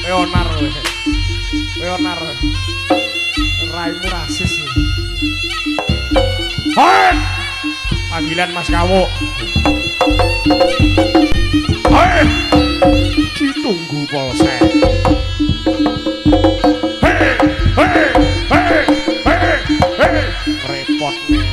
Leonar kowe. Leonar. Raimu rasis. Hei! Panggilan Mas Kawo. Hei! Ditunggu polsek. Hei! Hei! Hei! Hei! Hei! Repot nih.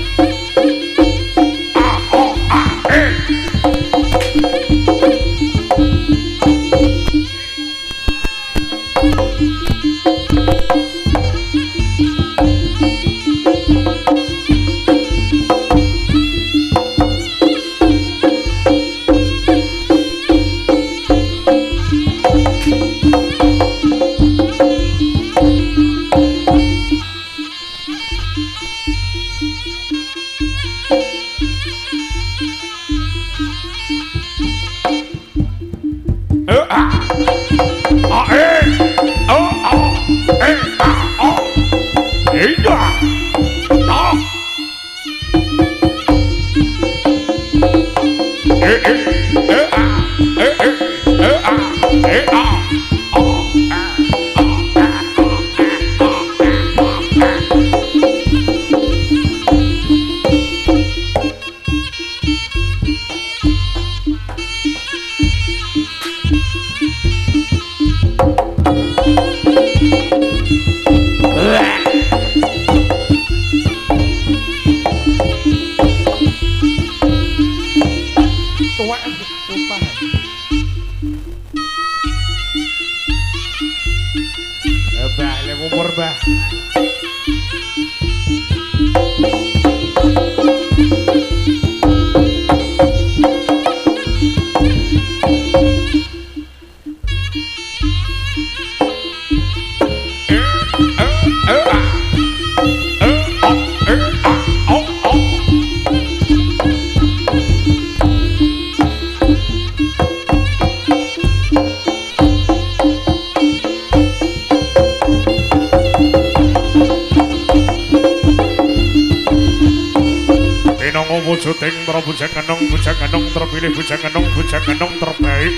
Bujanganong terpilih, bujanganong terbaik.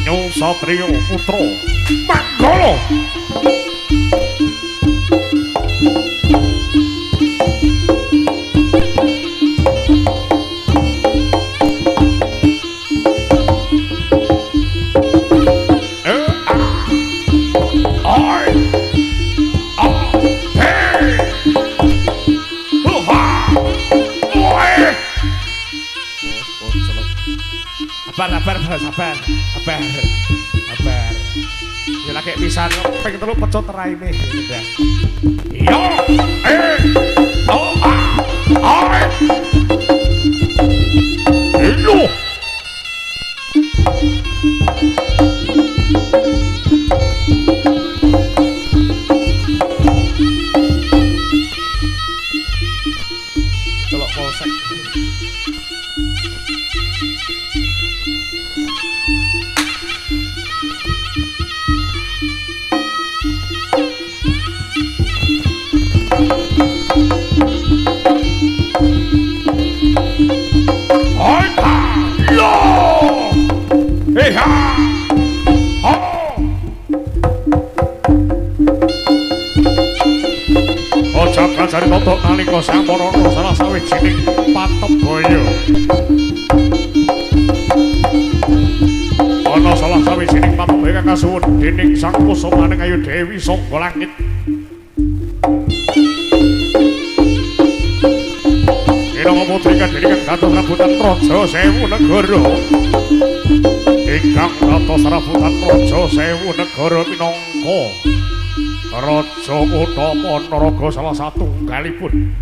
Nyo Satrio Putra Manggala. Sabar. Ya lagi pisan ping telu pecot raine. Yo, Hello. Celok polsek. Cari totok nalika sampana salah sawijining Patebaya. Ana salah sawijining Patebaya kang kasuwun dening Sang Kusumane Ayu Dewi saka langit. Ira putri kadhening kados rebutan Raja Sewu Negara. Ingkang kados rebutan Raja Sewu Negara minangka Raja Utama Naraga salah satunggalipun.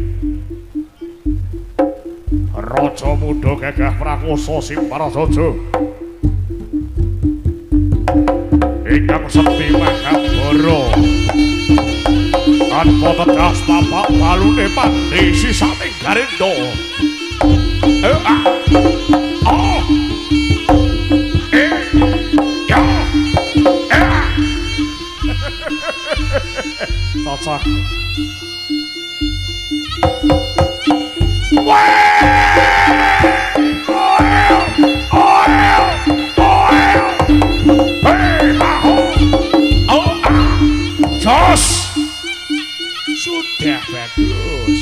Raja muda gagah prakoso Simparasaja. Ingkang sekti Magabara. Tanpa tegas bapak balune pandhe sisaning Garendra. Cocok. Sudah bagus.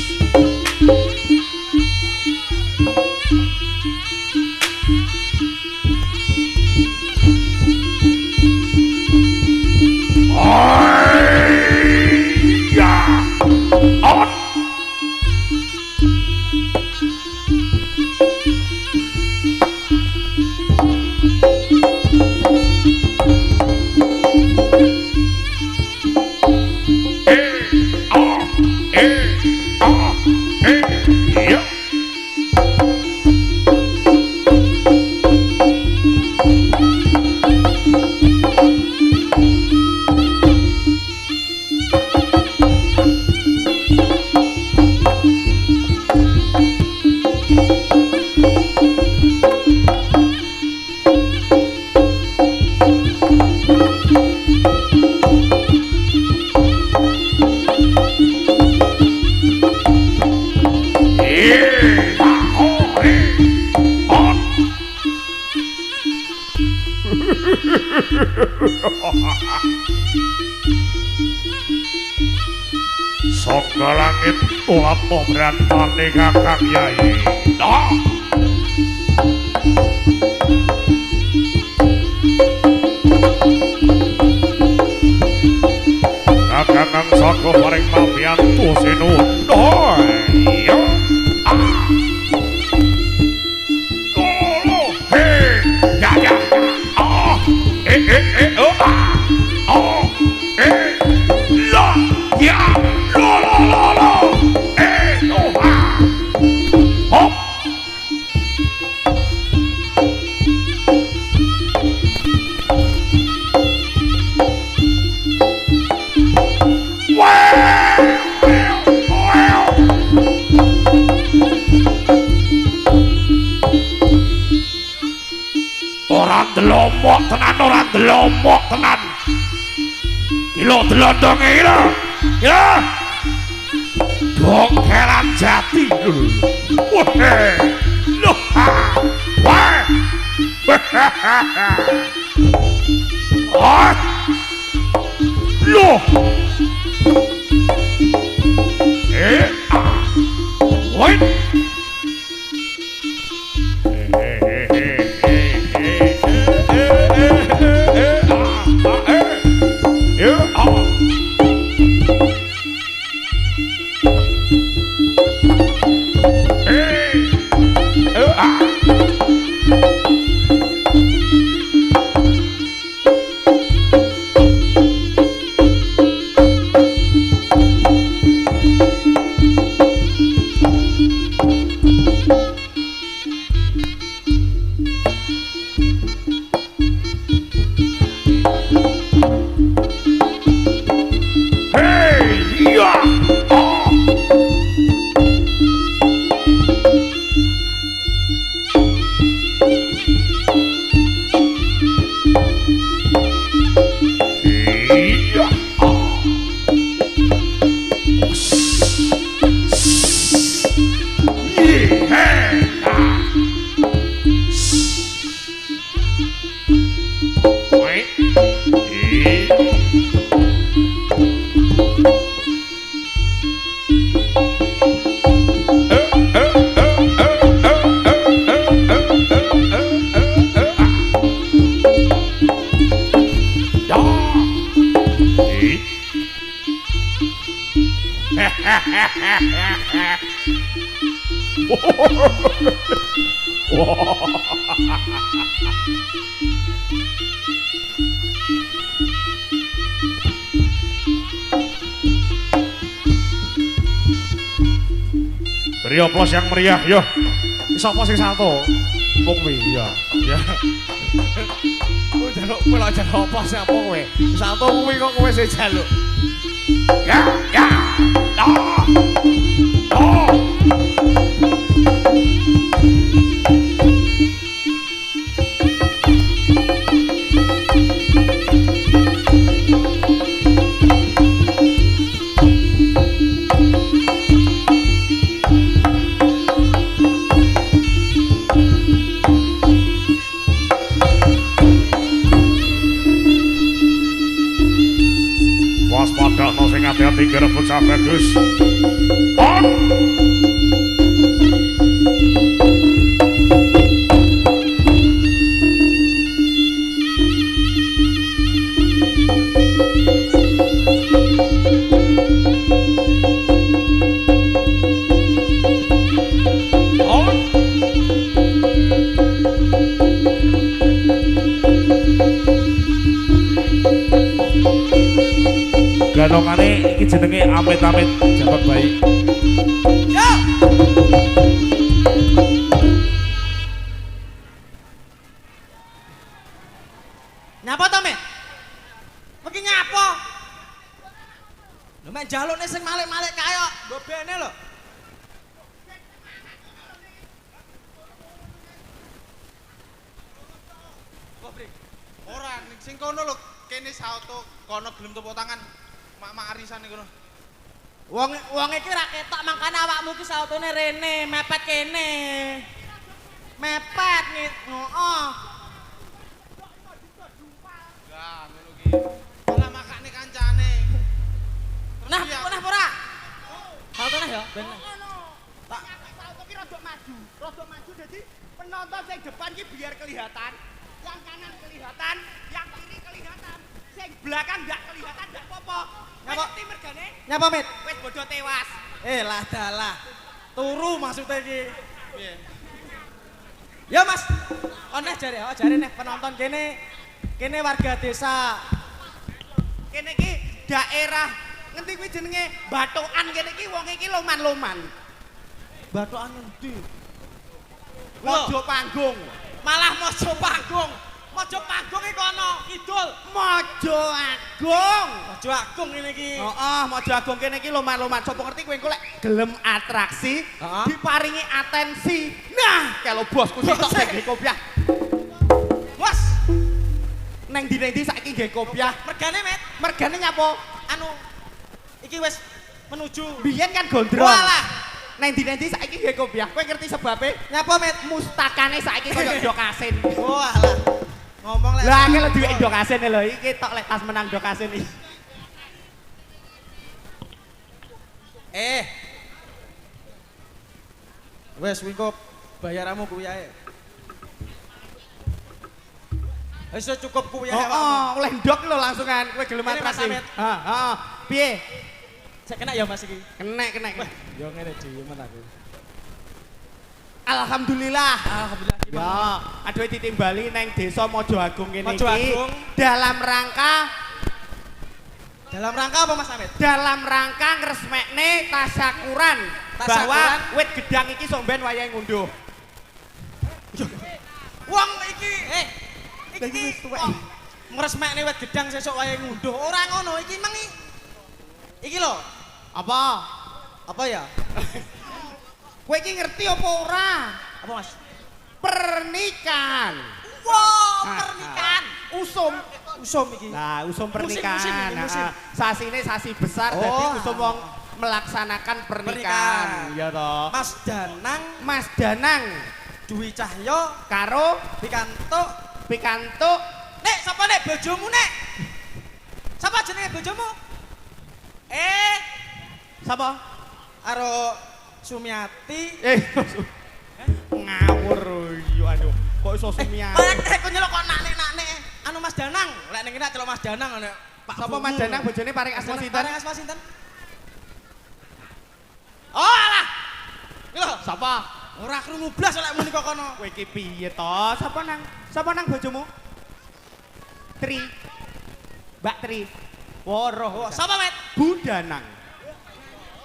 Saka langit ulapo brantane Kakang Yai. Kakang saka paring mabiyantu sinunda. Ya. Ora ndelomok tenan. Ilo delondonge ilo. Ya. Dongkeran jati. Wah. Loh. Wah. Ah. Loh. Wait. Beri oplos yang meriah, yo. Sapa sing salto? Wong kuwi, ya. Ya. Kowe jaluk kowe lak jaluk oplos apa kowe? Salto kuwi kok kowe sing jaluk. Ya, ya. Oh. Oh. bocah bagus. On. Ganongane iki jenenge amit-amit jambak bayi. Yo. Nyapa to, Met? Iki nyapa? Lho mek jalukne sing malik-malik kae kok mbobene lho. Ora ning sing kono lho kene sauto kono gelem tepuk tangan. Mak arisan kono. Wong iki ra ketok mangkane awakmu ki sautone rene, mepet kene. Mepet heeh. Lah ngono ki. Ora makane kancane. Nah, kok ora? Sautone ya, ben. Tak sauto ki rada maju dadi penonton sing depan ki biar kelihatan, yang kanan kelihatan, yang kiri kelihatan, sing belakang enggak kelihatan enggak apa-apa. Nyapa? Ngerti mergane? Nyapa, Met? Wis bodho tewas. Lah dalah. Turu maksudnya iki. Piye? Ya Mas, oneh jare nih penonton kene warga desa. Kene iki daerah ngendi kuwi jenenge Batokan kene iki wong iki loman-loman. Batokan endi? Mojo panggung. Malah Mojo Panggung. Mojo Panggung iki kono kidul. Mojo Agung. Mojo Agung ngene iki. Heeh, Mojo Agung kene iki loman-loman. Sopo ngerti kowe engko lek gelem atraksi, Heeh. diparingi atensi. Nah, kalau bosku sitok nggih kopiah. Bos, Neng ndi saiki nggih kopiah. mergane Met. Mergane nyapa? Anu iki wis menuju. Biyen kan gondrong. Walah, Neng ndi saiki nggih kopiah. Kowe ngerti sebabe? nyapa Met? Mustakane saiki koyo ndok asin. Walah. Ngomong lek. Lah iki lho duwe ndok asin lho iki tok lek tas menang ndok asin iki. Wes wingko bayaramu kuwi ae. Wis cukup kuwi ae. Oh, oleh ndok lho langsungan kowe gelem Ini Mas atraksi. Amit. Heeh. Piye? Sik kena ya Mas iki. Kenek. Yo ngene dhewe men aku. Alhamdulillah. Alhamdulillah. Ya, aduh ditimbali neng desa Mojo Agung kene Mojo Agung. dalam rangka Dalam rangka apa Mas Amit? dalam rangka ngresmekne tasyakuran Tasyakuran. bahwa wit gedang iki somben wayahe ngunduh. Wong iki Lah iki wis tuwek. ngresmekne wit gedang sesuk wayahe ngunduh. Ora ngono, iki mang iki lho. Apa? Apa ya? Kowe iki ngerti apa ora? Apa Mas? Pernikahan. Wow, Ah, pernikahan. Usum iki. Nah, usum Musim, pernikahan. ini, musim. Sasine sasi besar Oh. jadi usum wong melaksanakan pernikahan. Iya toh. Mas Danang Mas Danang Dwi Cahyo karo pikantuk. pikantuk Nek, sapa nek bojomu nek? Sapa jenenge bojomu? sapa? Karo Sumiati. Ngawur yo aduh. Kok iso sumiati? Patek kok nyelok kok nakne-nakne. Anu Mas Danang, lek ning kene celok Mas Danang ana Pak Sapa Bungu. Mas Danang bojone paring asma Paring sinten? asma sinten? Oh alah. Iki lho, Sapa? ora krungu blas lek muni kok kono. Kowe iki piye to? Sapa nang? Sapa nang bojomu? Tri. Mbak Tri. Woroh. Oh, sapa Met? Budanang.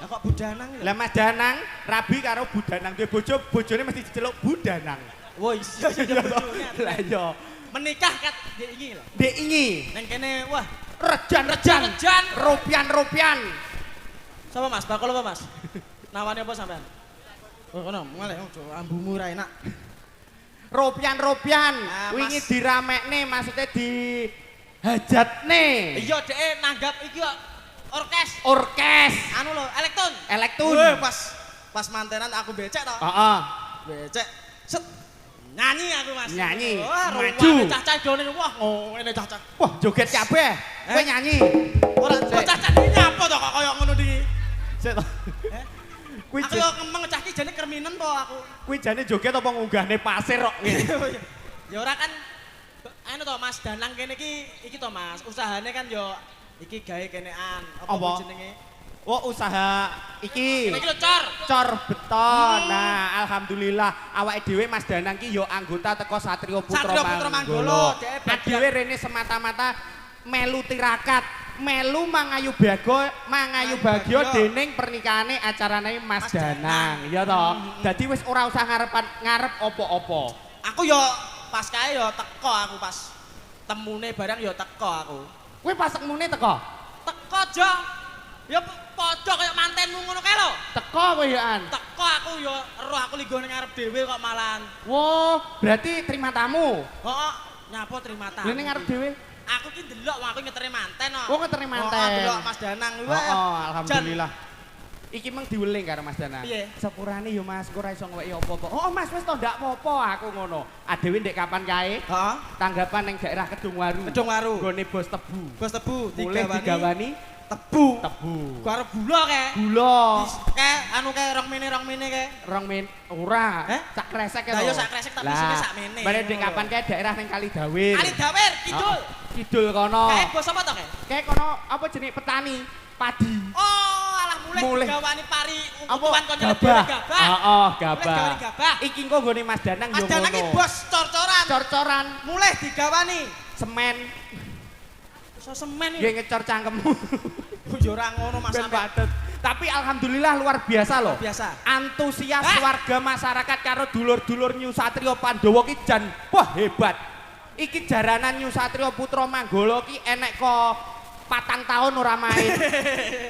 Lah kok Budanang lho. Lah Mas Danang rabi karo Budanang duwe bojo, bojone mesti diceluk Budanang. Wah, iya bojone. Lah iya. Menikah kat dek iki lho. Dek ingi. Neng kene wah, Rejan-rejan. Rejan. Ropian-ropian. sapa Mas? Bakul apa Mas? Nawani apa sampean? Oh, kono, mulai ambumu ra enak. Ropian-ropian. Ah, Wingi Mas. diramekne maksudnya di hajatne. Iya dhek nanggap iki kok orkes. Orkes. Anu lho, elektron. Elektun. Weh, pas mantenan aku becek to. Heeh. Becek. Set. Nyanyi aku Mas. Nyanyi. Wah, Maju. ruwane cacah done wah ngene cacah. Wah, joget kabeh. Kowe nyanyi. Ora cacah iki nyapa to kok koyo ngono iki. Sik to. Eh? Kuwi Aku yo ngomong cah iki jane kerminen po aku. kuwi jane joget apa ngunggahne pasir kok ngene. Ya ora kan anu to Mas Danang kene iki to Mas, usahane kan yo iki gawe kenean. Apa? jenenge? Oh, usaha iki. Kene iki lho cor. Cor beton. Nah, alhamdulillah awake dhewe Mas Danang ki ya anggota teko Satrio Putra Satrio Putra Manggolo. Dhek bagian- Dhewe rene semata-mata melu tirakat, melu mangayu bagyo dening pernikahane acarane Mas Mas Danang, ya to. Dadi wis ora usah ngarep apa-apa. Aku yo pas kae yo teko aku pas temune barang yo teko aku. Kowe pas temune teko? Teko jo. Ya padha kaya mantenmu ngono kae lho. Teko kowe ya an. Teko aku yo roh aku linggone ngarep dhewe kok malahan. Wo, berarti terima tamu. Heeh, nyapa terima tamu. Lha ning ngarep dhewe. Aku ki ndelok wong aku ngeteri manten kok. Oh, ngeteri manten. Oh, ndelok Mas Danang kuwi. Oh, alhamdulillah. Iki meng diweling karo Mas Danang. Piye? Sepurane yo Mas, kok ora iso ngeweki apa-apa. Oh, Mas wis to ndak apa-apa aku ngono. Adewe ndek kapan kae? Heeh. Tanggapan ning daerah Kedungwaru. Kedungwaru. Gone Bos Tebu. Bos tebu Mulai digawani tebu. tebu. Karo gula kae. Gula. Kae anu kae rong mene kae. Rong men ora. Eh? Sak kresek Lah lho. yo sak kresek tak isine sak mene. Bare ndek kapan kae daerah ning Kalidawir. Ali Dawir kidul. Kidul kono. Kae bos apa to kae? Kae kono apa jenenge petani padi. Oh, alah mulai Mulai. digawani pari Apa? utuhan kon nyelip Gabah. gabah. Heeh, Mulai gabah. digawani gabah. Iki engko nggone Mas Danang yo Mas Danang iki ngono. bos cor-coran. Cor-coran Mulai digawani. semen So semen nggih iki. ngecor cangkemmu. Yo ora ngono Mas Ben sampe. padet. Tapi alhamdulillah luar biasa loh. Biasa. Antusias Hah? warga masyarakat karo dulur-dulur New Satrio Pandawa ki jan wah hebat. Iki jaranan New Satrio Putra Manggolo ki enek kok 4 tahun ora main.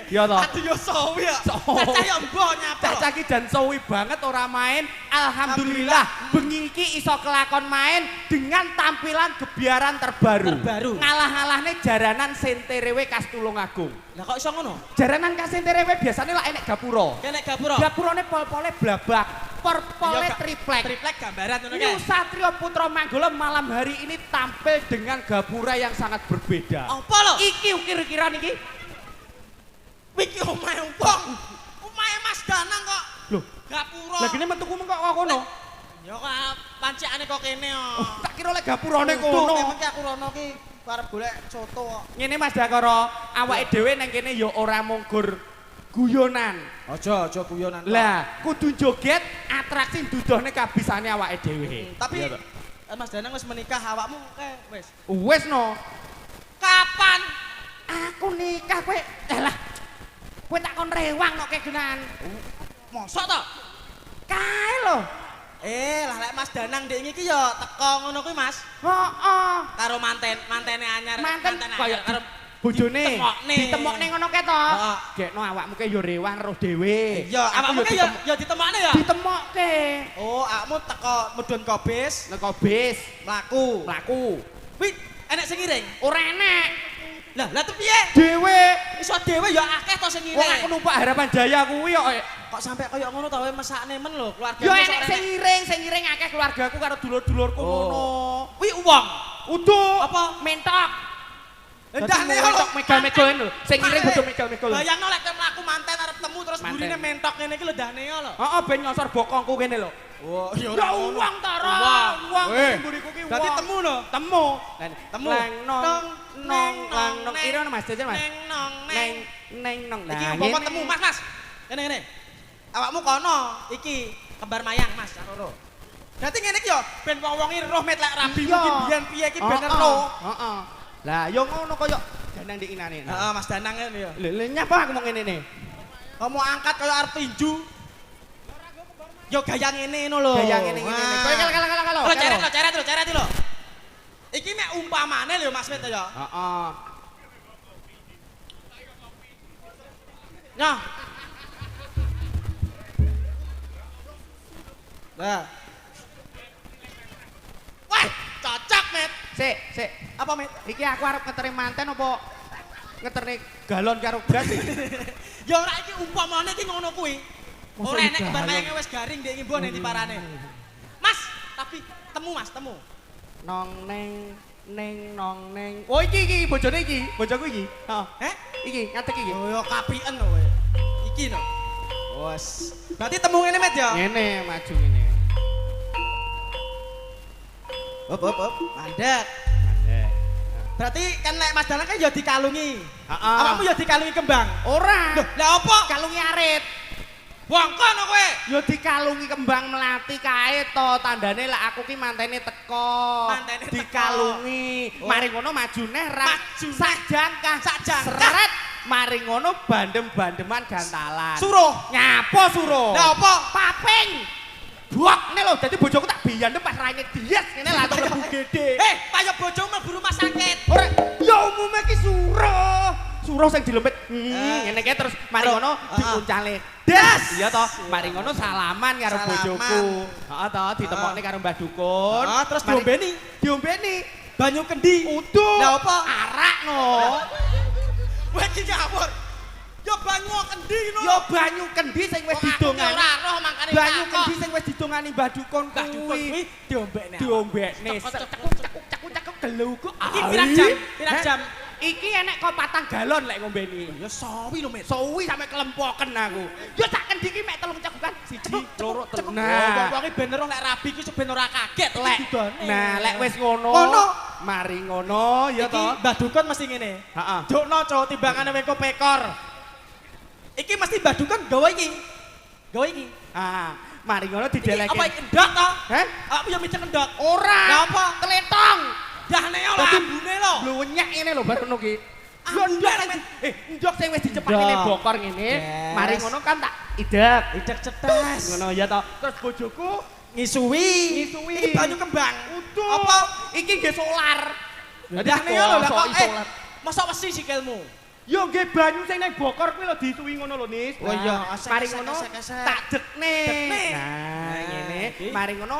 Ya toh. Aduh yo sowi ya. Sowi. Cacah yo mbok nyapa. Cacah ki jan suwi banget ora main. Alhamdulillah bengi iki iso kelakon main dengan tampilan gebiaran terbaru. Terbaru. Ngalah-ngalahne jaranan Senterewe Kastulungagung. Lah kok iso ngono? Jaranan Kasenterewe biasanya lah enek gapura. Kene gapura. Gapurane pol-pole blabak, porpole Iya, triplek. Triplek gambaran ngono New kae. Satrio Putra Manggolo malam hari ini tampil dengan gapura yang sangat berbeda. Apa lho? Iki ukir-ukiran iki. Iki omahe wong. Omahe Mas Danang kok. Loh, Gapura. lagi ini mentuku kok kono. Ya kok pancikane kok kene kok. Tak kira lek gapurane Tuh, kono. memang ki aku rono ki arep golek soto kok. Ngene Mas Dakara, awake dhewe nang kene ya ora mungkur guyonan. Aja guyonan. Lah, kudu joget atraksi dudohne kabisane awake dhewe. Tapi Iya, toh. Mas Danang wis menikah awakmu kae wis. Wes no. Kapan? Aku nikah kowe. Lah. Kowe tak kon rewang kok kegenan. Mosok to? Kae lho. Lah lek Mas Danang ndek iki ya teko ngono kuwi Mas. Heeh. Karo mantene anyar. Manten anyar, kaya karo bojone. ditemokne. Ditemokne ngono ke to. Heeh. Gekno awakmu ke yo rewang roh dhewe. Iya, awakmu ki ya ditemokne ya. ditemokke. Oh, awakmu teko mudhun kobis, Nek bis mlaku. mlaku. Wih, enek sing ngiring. Ora enek. Lah piye? Dhewe. Iso dhewe ya akeh to sing Wong aku ngiring. numpak Harapan Jaya kuwi kok. Kok sampe kaya ngono to wae mesakne men lho keluarga. Yo enek sing ngiring akeh keluargaku karo dulur-dulurku ngono. Kuwi uwong. Udu. Apa? Mentok. Endahne mentok mega-mega lho. Sing ngiring kudu mega-mega lho. Bayangno lek kowe mlaku manten arep temu terus Manten. burine mentok ngene iki lho dahne lho. Heeh, ben nyosor bokongku kene lho. Oh, ya Ya uang ta ora. Uang mburiku ki uang. Berarti temu lho. Temu. Temu. Lang nong Tong, nong neng, lang nong, nong neng. ira Mas jajan Mas. Neng nong Neng neng. neng nong. Iki Nah, umpama ngene. temu Mas. Ngene. Awakmu kono iki kembar mayang Mas loro. Berarti ngene iki yo ben wong-wongi roh met lek rabi Iya. mungkin biyen piye iki ben Heeh, roh. Heeh. Lah yo ngono kaya danang dik inane. Heeh, Mas Danang ngene yo. Lho nyapa aku mau ngene ne. Kamu angkat kaya arep tinju. Yo gaya ngene ngono lho. Gaya ngene ngene. Kowe kalau. Lho ceret lho. Iki mek umpamane lho Mas Met ya. Heeh. Nah. Nah. Wah, cocok Met. Sik. Apa Met? Iki aku arep ngeteri manten apa ngeteri galon karo gas iki? Ya ora iki umpamane iki ngono kuwi. Masa Ora enek iki kembar galon? mayange wis garing ndek iki mbok nek diparane. Mas, tapi temu Mas, temu. Nong neng nong neng. Oh iki bojone iki, bojoku iki. Heeh. Heh? Iki ngadeg iki. Yo kapien lho kowe. Iki lho. Wes. Berarti temu ngene Met ya. Ngene maju ngene. Hop. Mandek. Mandek. Berarti kan nek Mas Dalang kan ya dikalungi. Heeh. Awakmu ya dikalungi kembang. Ora. Loh, lah apa? Kalungi arit. Bongkon kowe. Ya dikalungi kembang melati kae to, tandane lek aku ki mantene teko. Mantene teko. Dikalungi. Oh. Mari ngono maju neh ra. Maju neh. Sak jangkah. Seret. Mari ngono bandem-bandeman gantalan. Suruh. Nyapa suruh? Lah apa? Paping. Buak nih lho, dadi bojoku tak biyane pas raine dies ngene lah lebu gede. Payo bojomu mlebu rumah sakit. Ora, ya umume ki suruh. Suruh sing dilempit. Ngene kae terus mari ngono diuncale. Des. Iya toh, mari ngono salaman karo Salaman. bojoku. Heeh toh, ditemokne karo Mbah Dukun. Terus Mari- diombeni. Diombeni. Banyu kendi. Uduh. Lah apa? Arak no. Kowe iki ngawur. Ya banyu kendi no. Ya banyu kendi sing wis didongani. Ora roh mangkane. Banyu kendi sing wis didongani Mbah Dukun Mbah Dukun kuwi diombekne. diombekne. Cekuk geluku. Iki pirang jam? Pirang jam? Iki enek kok 4 galon lek ngombeni. Ya sawi lho, Met. Suwi sampe kelempoken aku. Ya sak kendi iki mek 3 cekukan. 1, 2, 3. Nah, wong-wong iki ben ora nek rabi iki ben ora kaget lek. didone. Nah, lek wis ngono. Ngono. Mari ngono ya Iki to. Mbah Dukun mesti ngene. Heeh. Dukno cowok timbangane wengko pekor. Iki mesti Mbah Dukun gawe iki. Gawe iki. Ah, mari ngono Iki dideleke. apa iki endok to? Heh? Aku ya micek endok. Ora. Lah apa? Teletong. Dahne lho Dadi ambune lho. Bluwenyek ngene lho bar ngono ki. Yo Ambune, ndok Met. ndok sing wis dicepakne Ndok. bokor ngene. Yes. Mari ngono kan tak idek. Idek cetes. Ngono ya to. Terus bojoku Ngisui. Ngisui. Iki banyu kembang. utuh. Apa? Iki nggih solar. Dahne lho lah kok solar. mosok wesi sikilmu. Yo nggih banyu sing nang bokor kuwi lho disuwi ngono lho, Nis. Oh iya, Nah, asek, mari asek, ngono asek, asek. tak dekne. Dekne. Nah, ngene. iki. Mari ngono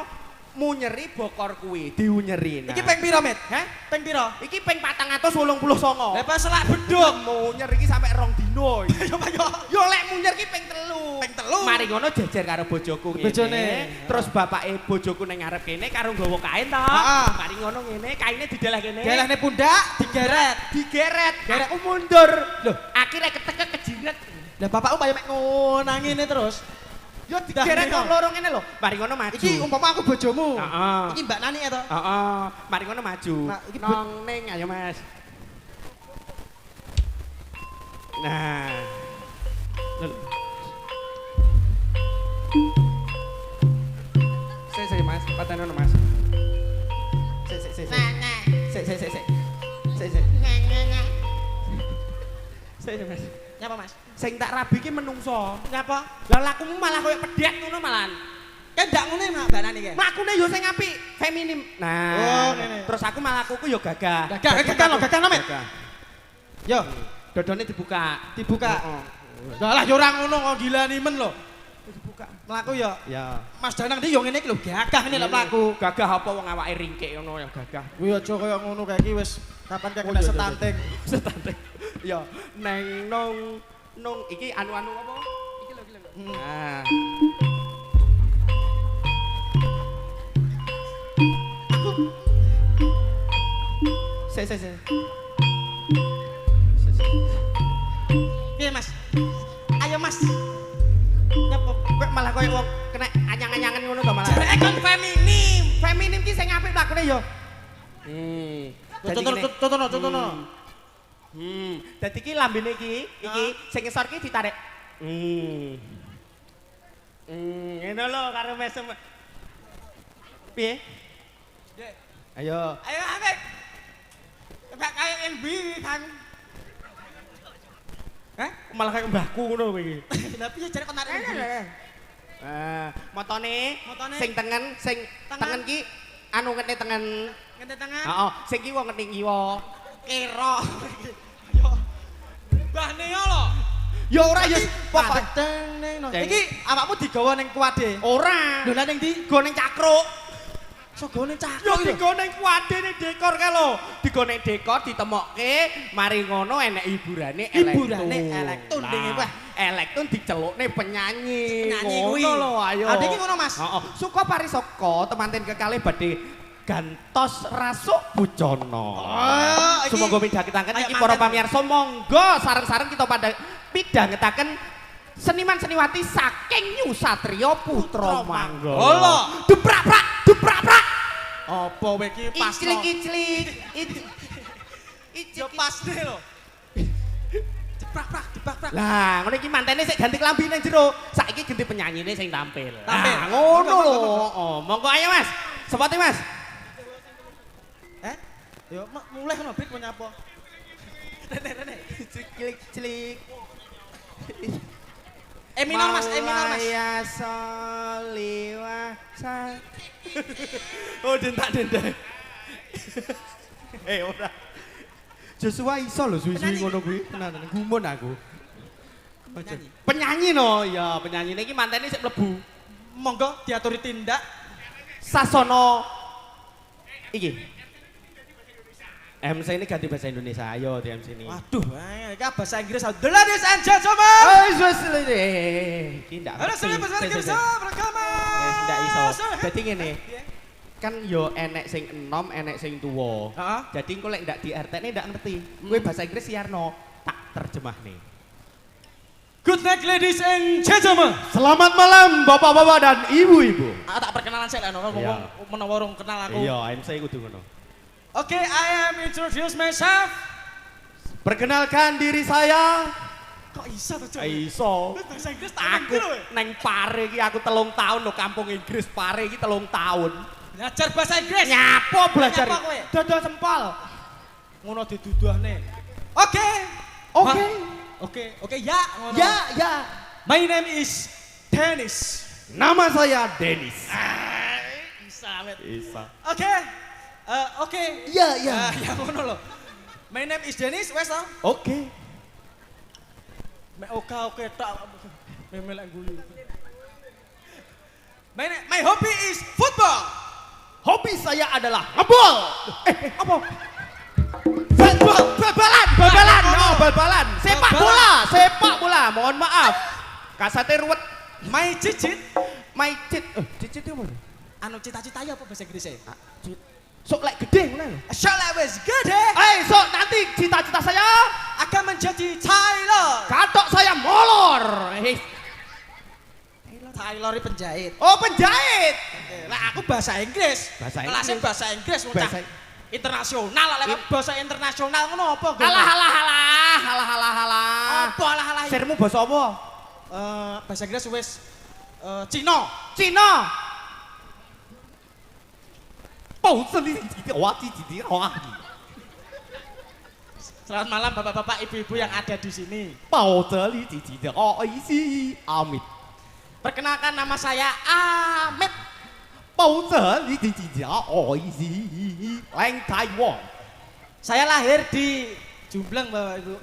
munyeri bokor kuwi, diunyeri. Nah. Iki ping pira, Met? Heh? Ping pira? Iki ping 489. Lah pas selak beduk. Munyer iki sampe 2 dino iki. Yo payo. Yo lek munyer ki ping 3. Ping 3. Mari ngono jejer karo bojoku ngene. Bojone. Terus bapake bojoku ning ngarep kene karo nggawa kain to. Heeh. Mari ngono ngene, kaine dideleh kene. Delehne pundak digeret. Digeret. Geret. Aku mundur. Loh. Akhirnya ketekek kejiret. Lah bapakmu payo mek ngono ngene terus. Yo digeret Dah, kok loro ngene lho. Mari ngono maju. Iki umpama aku bojomu. Heeh. Iki Mbak Nani ya to? Heeh. Mari ngono maju. Nah, iki Nong ning ayo Mas. Nah. Sik Mas, patenono Mas. Sik. Sik Mas. Nyapa, Mas? Sing tak rabi ki menungso. Nyapa? Lah lakumu malah koyo pedhet ngono malahan. Kan ndak ngene Mbak Nani ki. Lakune yo sing apik, feminim. Nah, Oh, ngene. terus aku malah lakuku yo gagah. Gagah no, Met. Gagah. Yo, Dodone dibuka. dibuka. Heeh. Lah lah yo ora ngono kok gilani men lho. Dibuka. Mlaku yo. Ya. Mas Danang iki yo ngene iki lho, gagah ngene lho mlaku. Gagah apa wong awake ringkik ngono ya gagah. Kuwi aja kaya ngono kae iki wis kapan kek kena iya, iya, stunting. Stunting. Ya, neng nong iki anu-anu apa? Iki lho. Nah. Sik. Piye, Mas? Ayo, Mas. Nyapa? Kok malah koyo wong kena anyang-anyangan ngono to malah. Jareke kon feminim. Feminim ki sing apik lakune yo. Contono. Dadi ki lambene iki sing ngesor ki ditarik. Ngono lho karo mesem. Piye? Dek. Ayo. Ayo, Amik. Mbak kaya yang biri kan. Malah kayak mbahku ngono kowe iki. Lah piye jare kon tarik biri? Motone Motone. sing tengen tengen ki anu ngene tengen. Ngene tangan. Heeh, sing kiwa ngene kiwa. Kira. Yo. Mbah Neo lho. Ya ora ya Pokok pokoke no. Iki awakmu digawa ning kuwade. ora. Lho lah ning ndi? Go ning cakruk. Sogone Yo cakok iki lho. digo ning kuwade ning dekor kae lho. Digo ning dekor ditemokke, mari ngono enek hiburane Hiburane elektron dinge wah. Elektron dicelukne penyanyi. Penyanyi kuwi. Ngono lho ayo. Ade iki ngono, Mas. Heeh. Suka parisaka temanten kekalih badhe gantos rasuk bucana. Oh, iki. Sumangga midhangetaken Ayo iki para manten. pamirsa monggo sareng-sareng kita pada midhangetaken seniman seniwati saking New Satria Putra Manggala. Holo. Duprak-prak, duprak-prak. Apa kowe iki pas Iclik-iclik. Yo pas deh lho. Jeprak-prak, jeprak-prak. Lah, ngono iki mantene sik ganti klambi nang jero. Saiki ganti penyanyine sing tampil. Tampil. Nah, ngono Monggo, lho. monggo, Oh, monggo ayo Mas. Sepote Mas. Yo mulai kono brik menyapa. Rene. Cilik-cilik. Minor Mas, minor Mas. Ya soliwa sa. Oh, dentak-dentak. Ora. Joshua iso lho suwi-suwi ngono kuwi. Tenan, gumun aku. Penyanyi. Penyanyi no, ya penyanyi iki mantene sik mlebu. Monggo diaturi tindak. Sasono iki. MC ini ganti bahasa Indonesia, ayo di MC ini. Waduh, iki bahasa Inggris. Ladies and gentlemen. Iki ndak. Halo, saya bahasa Inggris bersama. Ndak iso. Dadi ngene. Kan yo enek sing enom, enek sing tuwa. Heeh. Jadi engko lek ndak di RT-ne ndak ngerti. Kowe bahasa Inggris siarno, tak terjemahne. Good night ladies and gentlemen. Selamat malam bapak-bapak dan ibu-ibu. Tak perkenalan sik lah ngomong menawa urung kenal aku. Iya, MC kudu ngono. Oke, I am introduce myself. Perkenalkan diri saya. Kok iso to, Cuk? Iso. Bahasa Inggris tak Aku ngerti lho. neng Pare iki aku 3 tahun lho kampung Inggris Pare iki 3 tahun. Ngajar bahasa Inggris. Nyapo belajar? Nyapa kowe? Dodol sempol. Ngono diduduhne. Oke. Oke. Oke, ya ngono. Ya. My name is Dennis. Nama saya Dennis. Bisa, Met. Bisa. Oke. Oke. Ya. Ya ngono lho. My name is Dennis, wes to? Oke. Oke tak. Memelek guyu. My hobby is football. Hobi saya adalah ngebol. Apa? Bal-balan. Oh, bal-balan. Sepak bola. Mohon maaf. Kasate ruwet. My cicit. Cicit itu apa? Anu cita-cita ya apa bahasa Inggrisnya? Sok lek gede ngono lho. Shall I was good eh? Sok nanti cita-cita saya Akan menjadi Taylor. katok saya molor. Taylor ini penjahit. Oh, penjahit. Lah aku bahasa Inggris. Bahasa Kelasnya Inggris. bahasa Inggris bocah. Bahasa- Internasional lah bahasa internasional ngono apa? Gon? Alah. Apa alah. Sirmu basa apa? Bahasa Inggris wis Cina. Cina. Selamat malam bapak-bapak, ibu-ibu yang ada di sini. Amit. Perkenalkan nama saya Amit. Leng Taiwan. Saya lahir di Jumbleng Bapak Ibu.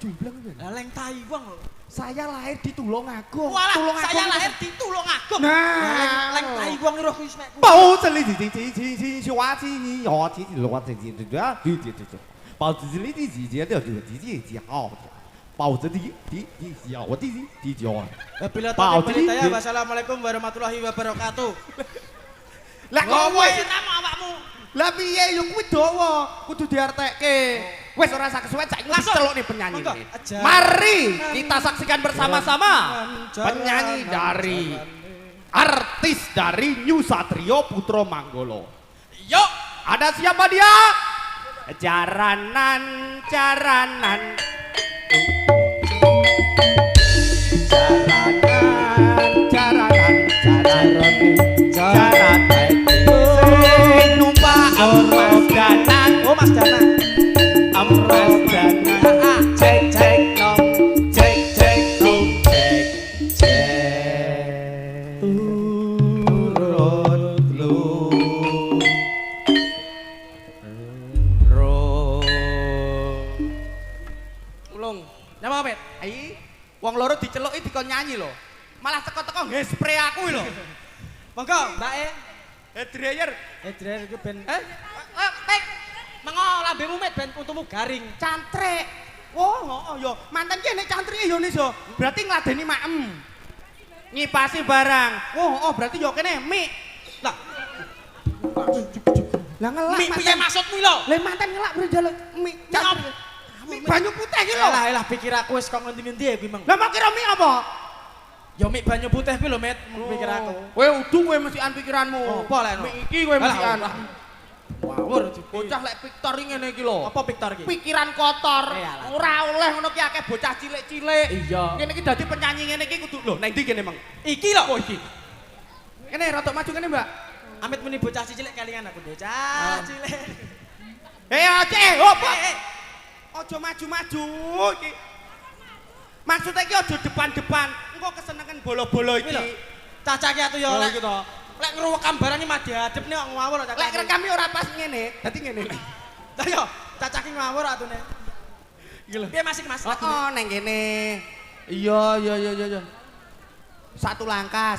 Jumbleng. Leng Taiwan loh. Saya lahir di Tulungagung. Walah, Tulungagung saya itu- lahir di Tulungagung. Nah. Leng Taiwan itu aku ismek. 包子里的花鸡，哦，鸡的罗子鸡的啊，对，包子里的鸡的鸡好，包子的小的脚。 Bila Pak, tadi jadi- ya, wassalamualaikum warahmatullahi wabarakatuh. Lah kok Ngomong wis nama awakmu. lah piye yo kuwi dawa, kudu diartekke. Wis ora sak kesuwen saiki wis Langsung. celuk nih penyanyi Monggo, ini. aja. Mari kita saksikan bersama-sama penyanyi dari artis dari New Satria Putra Manggala. Yuk. Ada siapa dia? Jaranan. Jaranan. Sing numpak emas danan. Oh Mas Dana. Emas danan. Cek nong. Turun lu. Ulung. Nama apa, Bet? Ai, wong loro diceluki dikon nyanyi lho. Malah teko-teko nggih spray aku lho. Monggo, Mbak E. Dryer. Drer iki ben Tek, mengo lambemu met ben untumu garing. cantrik. Oh, yo mantan ki nek cantrike yo nis yo. Berarti ngladeni maem. Ngipasi barang. Oh, berarti yo kene mik. Lah, Lah ngelak mi piye mantan. maksudmu lho? Lah mantan ngelak bro jaluk mik. Ngop. Mie banyu putih iki lho. Lah pikir aku wis kok ngendi-ngendi ya kuwi Mang. Lah mak kira mie apa? Ya mie banyu putih kuwi lho Met, pikir aku. Kowe udu kowe mestian pikiranmu. Apa lek no? Mie iki kowe mestian. Ngawur Bocah lek Victor iki ngene iki lho. Apa Victor iki? Pikiran kotor. Iyalah. Ora oleh ngono ki akeh bocah cilik-cilik. Iya. Ngene iki dadi penyanyi ngene iki kudu lho, nang ndi kene, Mang? Iki lho. Oh iki. Kene rada maju kene, Mbak. Amit muni bocah cilik kelingan aku bocah cilik. Aceh, opo? Aja maju-maju iki. Maksudnya iki aja depan-depan. Engko kesenengan bolo-bolo iki. Cacah ki atuh ya Oh, lek iki to. lek ngruwekam barang iki madhep nek ngawur cacah. Lek rekame ora pas ngene, dadi ngene. Lah yo cacah ki ngawur atune. Iki lho. Piye Mas iki Mas? Oh, neng kene. Iya. Satu langkah.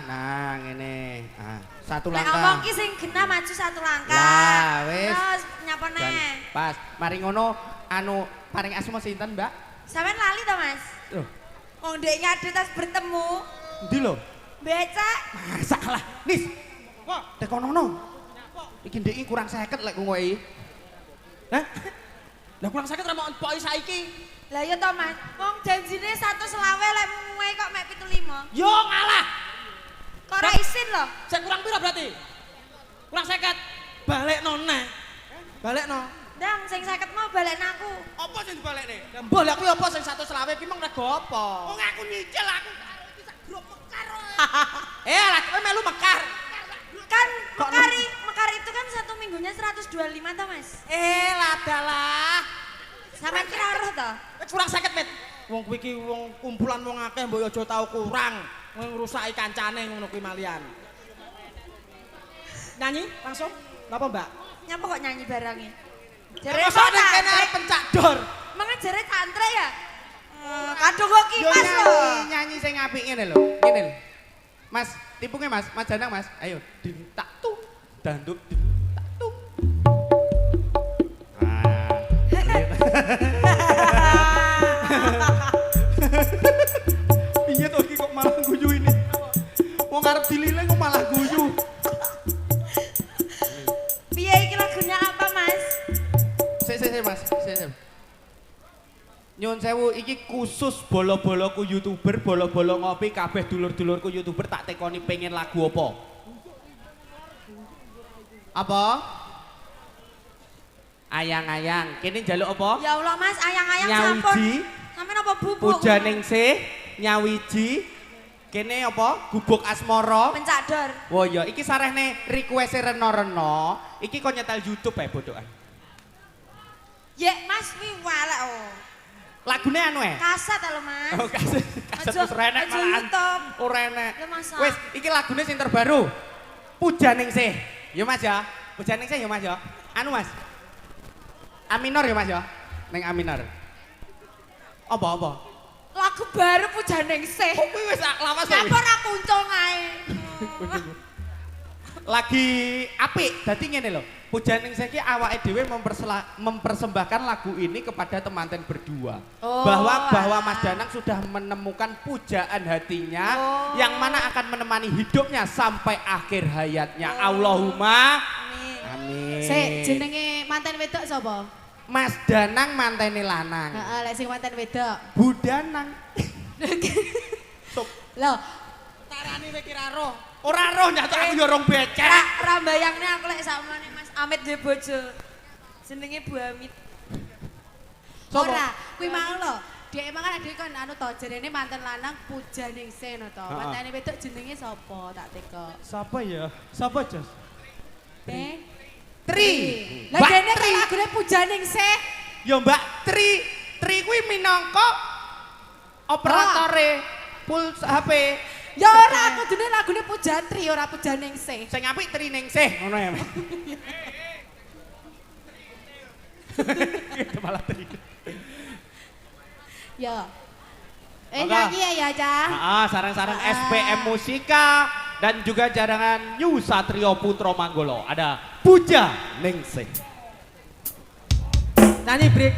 Nah, ngene. Ah, satu Nek langkah. ngomong ki sing genah maju satu langkah. Lah, wis. Terus nyapa Dan neh? pas. Mari ngono anu paring asma sinten, Mbak? Sampeyan lali to, Mas? Loh, Wong ndek ngade tas bertemu. endi lho? Becak. Masalah. Nis. Wah, tekonono. Iki ndek iki kurang 50 lek kowe iki. Hah? Lah kurang sakit ra mau empok saiki. Lah ya to, Mas. Wong janjine 120 lek muwe kok mek 75. Yo ngalah. Kok ora isin lho? Sik kurang pira berarti? Kurang 50. Balekno neh. Balekno. Ndang sing 50 mau balen aku. Apa sing dibalekne? Lah mbok lek kuwi apa sing 120 ki mung rego apa? Wong aku nyicil aku iki sak grup mekar. Lah kowe melu mekar. Kan mekar itu kan 1 minggunya 125 toh, Mas? Lah dalah. Sampeyan kira roh to? Wis kurang 50 Met. Wong kuwi ki wong kumpulan wong akeh mbok aja tau kurang. Ngrusaki kancane ngono kuwi malian. Nyanyi langsung? Napa, Mbak? Nyapa kok nyanyi barangnya? Masa ning kene arep pencak dor. Mangga jare santre ya? Kadung kok Yo kipas lho. nyanyi sing apik ngene lho. Ngene lho. Mas, tipunge Mas, Mas Danang Mas. Ayo, ding tak tung. Danduk ding tak tung. Piye to iki kok malah guyu ini? Wong arep dilile kok malah guyu. Piye iki lagunya apa, Mas? Sik Mas, sik. Nyun sewu iki khusus bolo-boloku YouTuber, bolo-bolo ngopi kabeh dulur-dulurku YouTuber tak tekoni pengen lagu apa? Apa? Ayang-ayang, kene njaluk apa? Ya Allah, Mas, ayang-ayang sampun. Nyawiji, Sampeyan apa bubuk? pujaningsih, nyawiji, kene apa? Gubuk asmara. Pencak dor. Wah ya, iki sarehne request Reno-Reno, iki kok nyetel YouTube ae bodokan. Yek, Mas, wi walek oh. Lagune anu Kaset lho, Mas. Oh, kaset wis renek Aja malahan. YouTube. Ora enek. Lah, masa? Wis, iki lagune sing terbaru. Pujaningsih. Ya Mas ya. Pujaningsih ya Mas ya. Anu Mas. Aminor ya Mas ya. Ning Aminor. Apa? Lagu baru Pujaningsih. Kok kuwi wis lawas ya? Kenapa ora kuncung ae? Lagi apik. Dadi ngene lho. Pujaningsih iki awake dhewe mempersembahkan lagu ini kepada temanten berdua. Oh, bahwa Mas Danang sudah menemukan pujaan hatinya yang mana akan menemani hidupnya sampai akhir hayatnya. Allahumma amin. Sik, jenenge manten wedok sapa? Mas Danang mantene lanang. Heeh, lek sing manten wedok. Budanang. Lho, Tarani kowe kira roh. Ora roh nyata aku yo rong becek. Ora mbayangne aku lek sakmene Mas Amit duwe bojo. Jenenge Bu Amit. Sopo? ora, kuwi mau lho. Dek emang kan adek kon anu to, jarene manten lanang Pujaningsih no to. Mantene wedok jenenge sapa tak teko. Siapa ya? Siapa Jos? Tri. Lah Mbak dene Tri. kan lagune Pujaningsih. Yo Mbak Tri. Tri kuwi minangka operatore pulsa HP. Ya ora kudune lagune Pujatri ora Pujaningsih. Sing apik Tri Ningsih ngono ya. Malah Tri. Ya. Maka- Nyanyi ya Cah. Sarang-sarang SPM Musika dan juga jarangan New Satrio Putra Manggolo. Ada Puja Ningsih. Nyanyi break.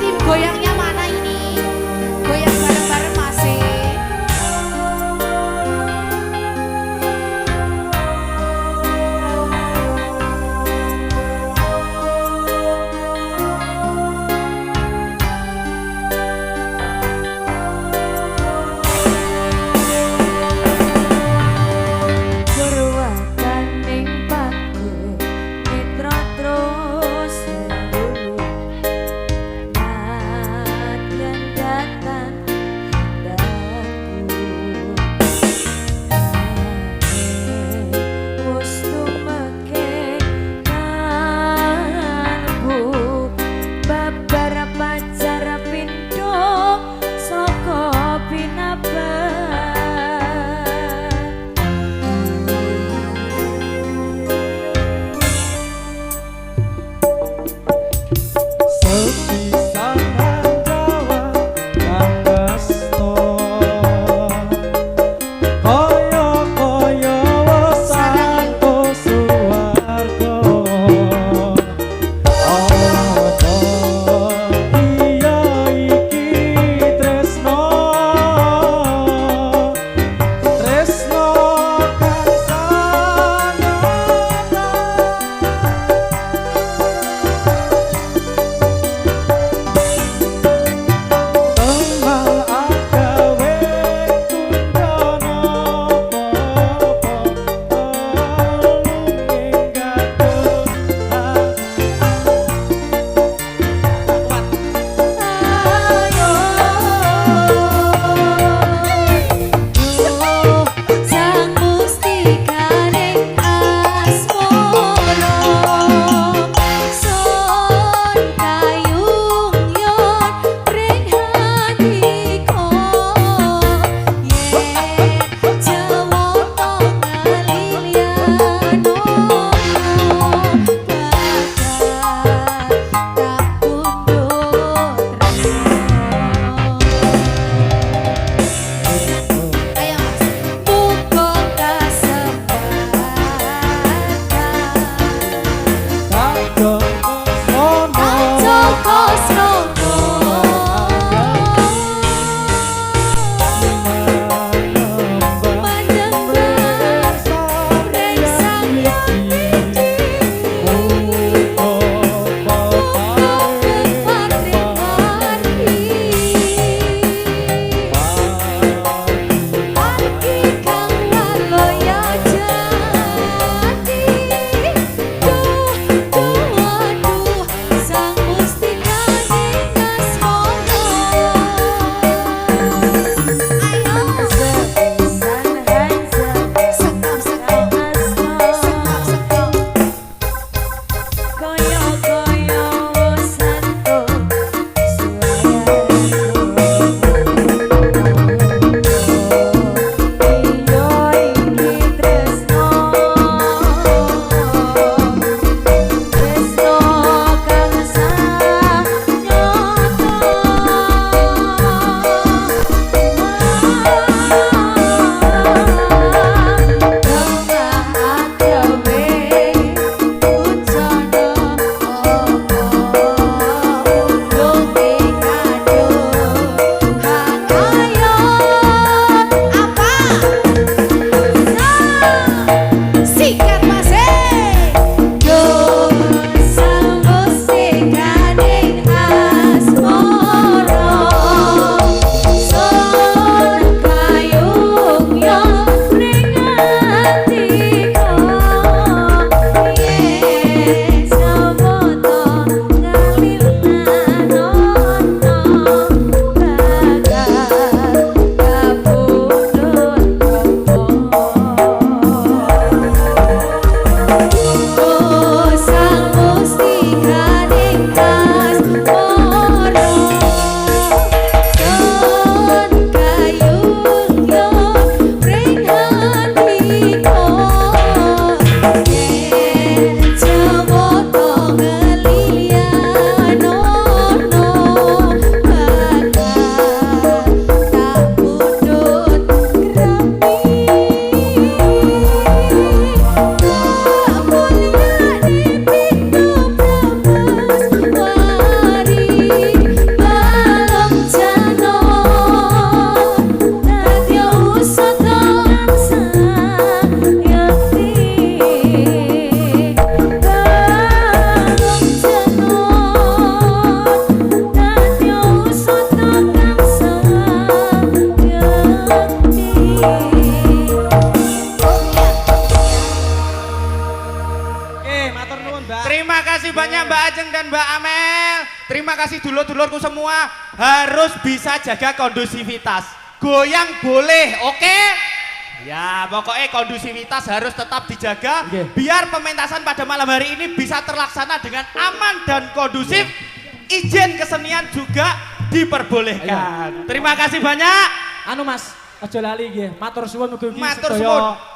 Tim goyangnya mana ini? Goyang bareng-bareng masih. Mbak. Terima kasih banyak Mbak Ajeng dan Mbak Amel. Terima kasih dulur-dulurku semua. Harus bisa jaga kondusivitas. Goyang boleh, oke? Ya, pokoknya kondusivitas harus tetap dijaga. Biar pementasan pada malam hari ini bisa terlaksana dengan aman dan kondusif. Izin kesenian juga diperbolehkan. Terima kasih banyak. Anu Mas, aja lali nggih. Matur suwun mugi-mugi Matur sedaya suwun.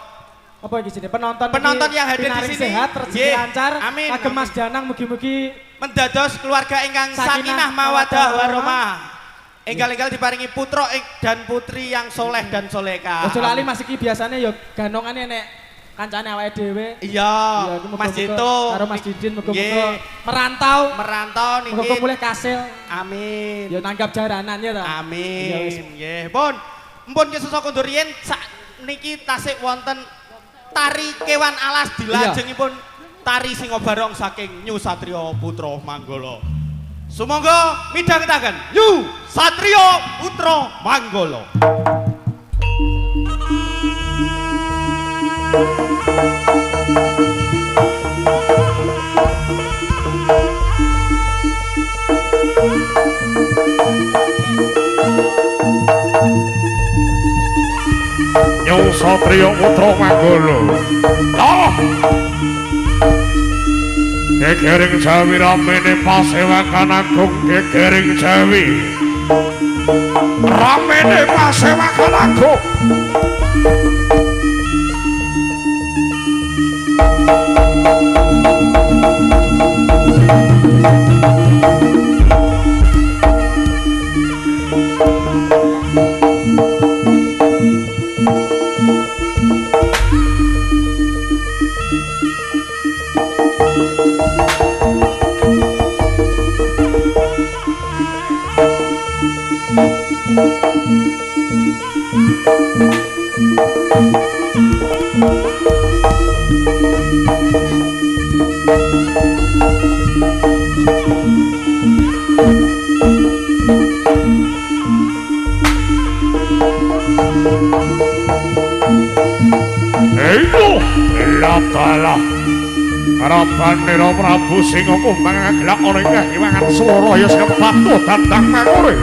apa iki jenenge penonton Yang hadir di pinaring sini sehat, rezeki Nggih. lancar. Amin. Kagem Mas Danang mugi-mugi Mendados keluarga ingkang sakinah mawadah warahmah. Enggal-enggal diparingi putra dan putri yang soleh dan soleka. aja lali Mas iki biasane ya ganongane nek kancane awake dhewe. Iya, Iya, iki Mas muga-muga Dito karo Mas Didin muga-muga Nggih. merantau niki. muga-muga mulih kasil. Amin. Ya nanggap jaranan ya ta. Iya, wis. Amin. Nggih, Pun kesesa kondur riyen sak niki tasik wonten tari kewan alas dilajengipun tari Singobarong saking Nyu Satrio Putra Manggala. Sumangga midhangetaken Nyu Satrio Putra Manggala. Nyo Satrio Putra Manggala. Ah! Gegering Jawi ramene pasewakan agung gegering Jawi. Ramene pasewakan agung. Latala Harapan Nira Prabu Singa Kumbang ngagelak ora kehilangan swara ya sing batu dandang mangure.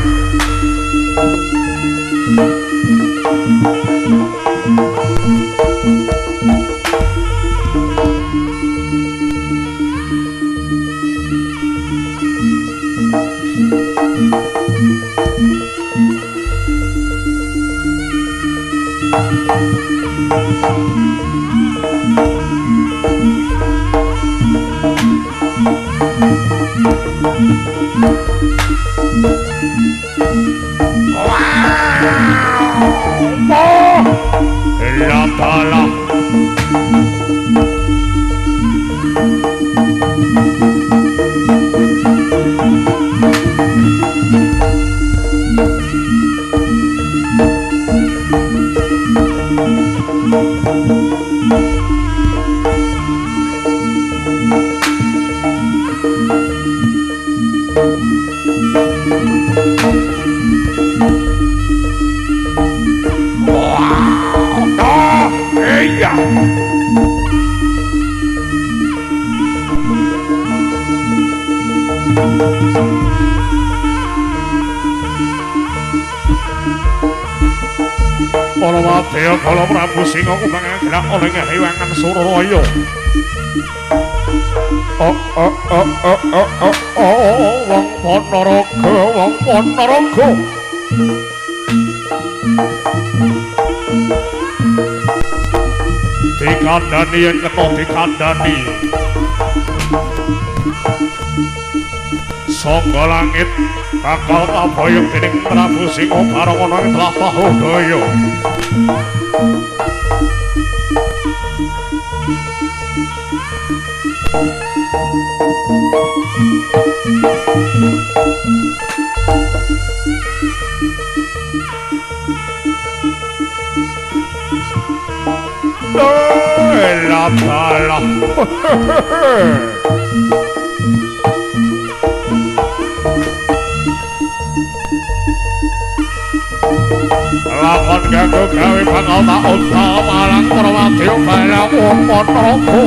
Latala iya. Para wadya kala Prabu Singa Kumbang ngagelak oleh kehilangan Suralaya. Wong Ponorogo, wong Ponorogo. Dikandani yen kena dikandani. Sangga langit bakal tabayang dening Prabu Singa bareng ana ing tlatah Udaya. La bala. Lakon ganggu gawe bakal tak utama malang para wadya bala wong Ponorogo.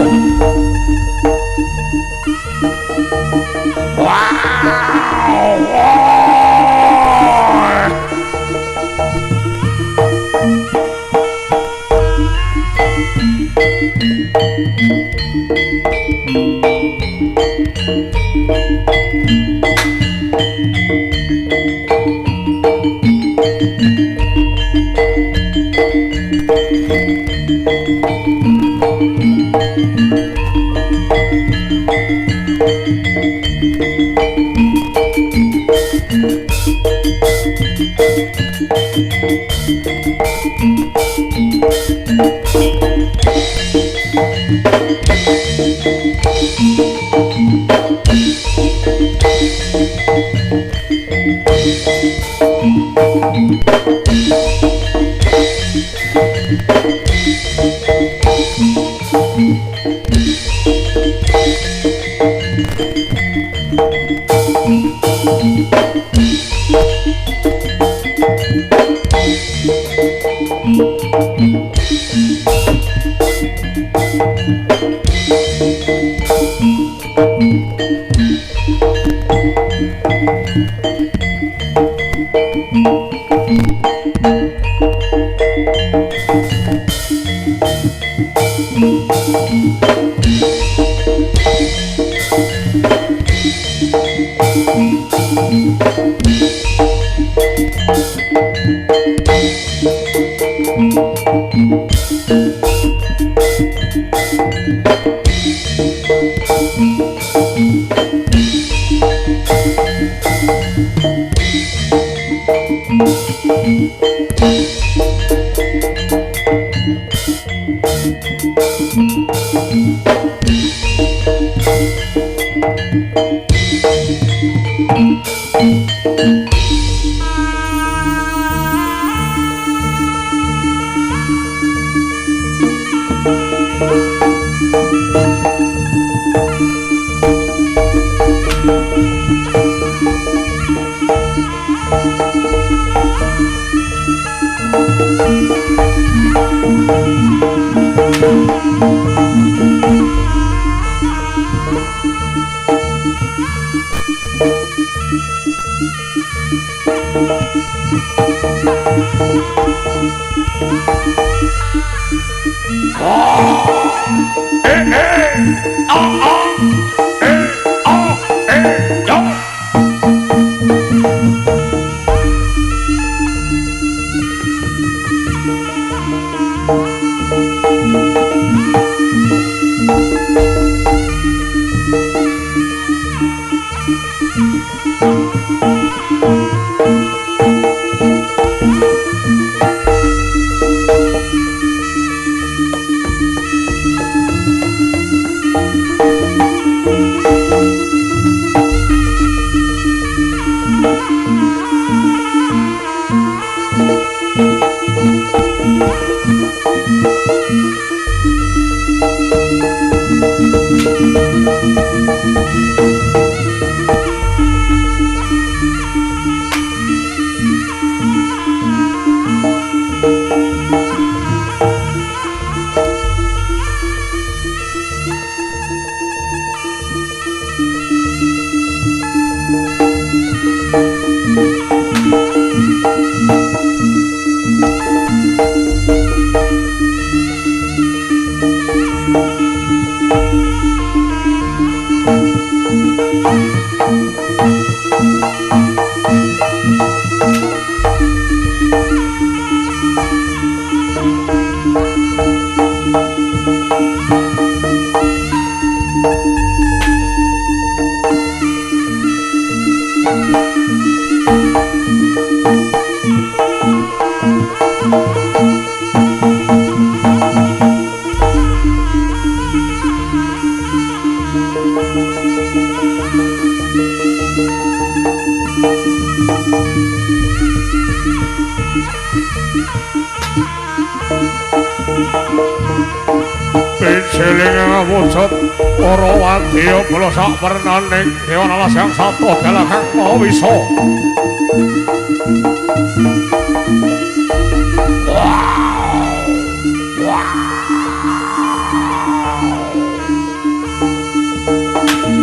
Pijiling wujud para wadya kula sak wernaning dewa alas yang satu galakang mawisa.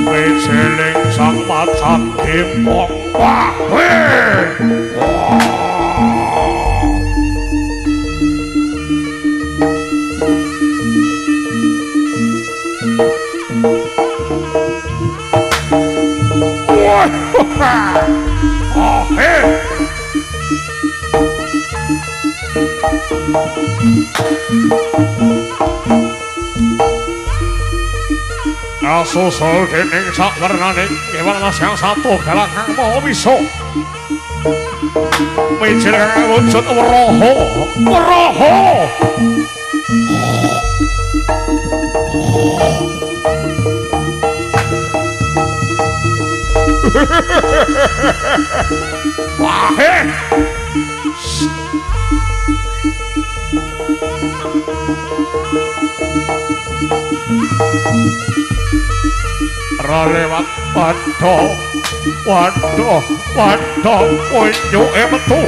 Pijiling sang macan timbang wae. Oh, hey. Asusul dening sakwernaning kewelas yang satu galang kang maha bisa mijil kang wujud waraha waraha wahe Ralewat waduh waduh waduh unjuke metu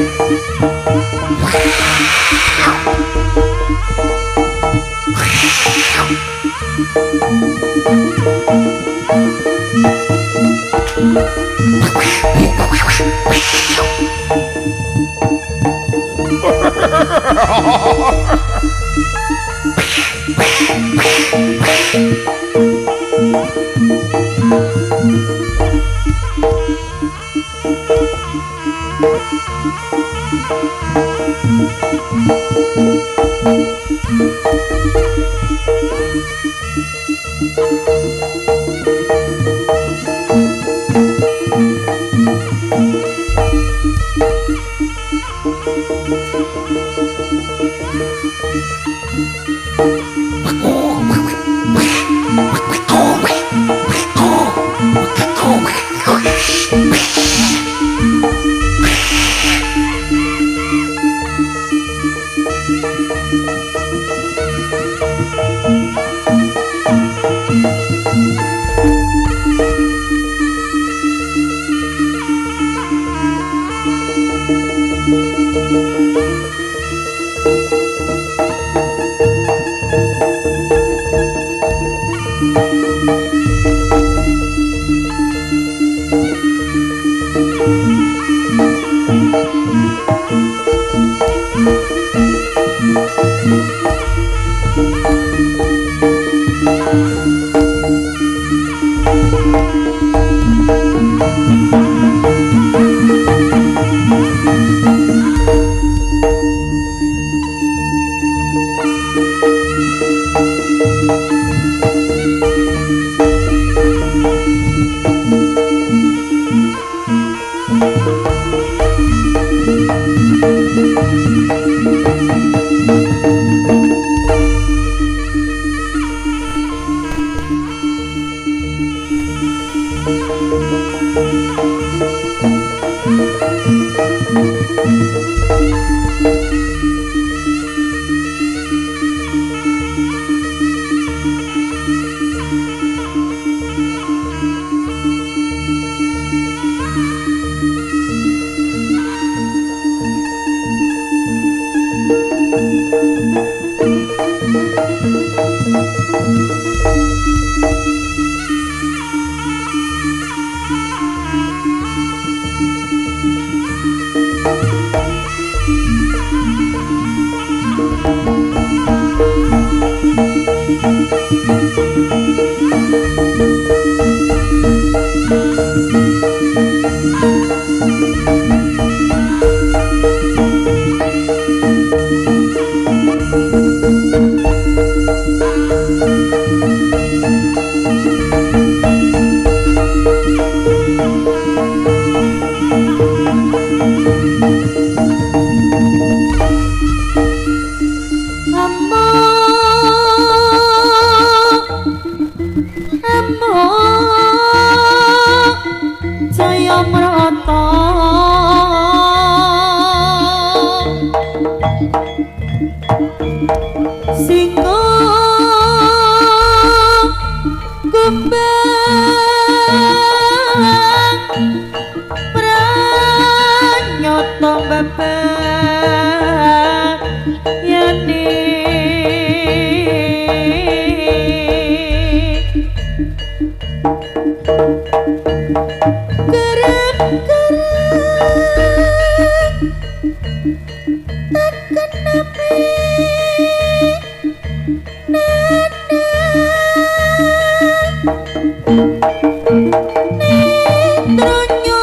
Netronyo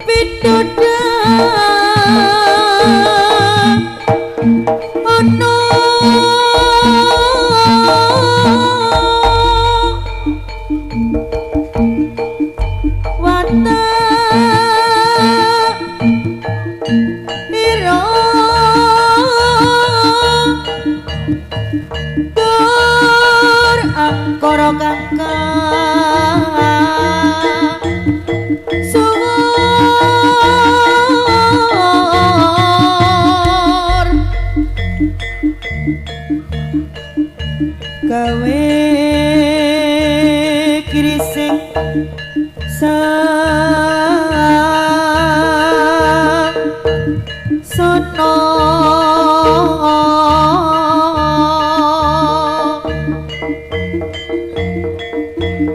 pitoda ono wata ira tur angkara kangkang suwur gawe krising sono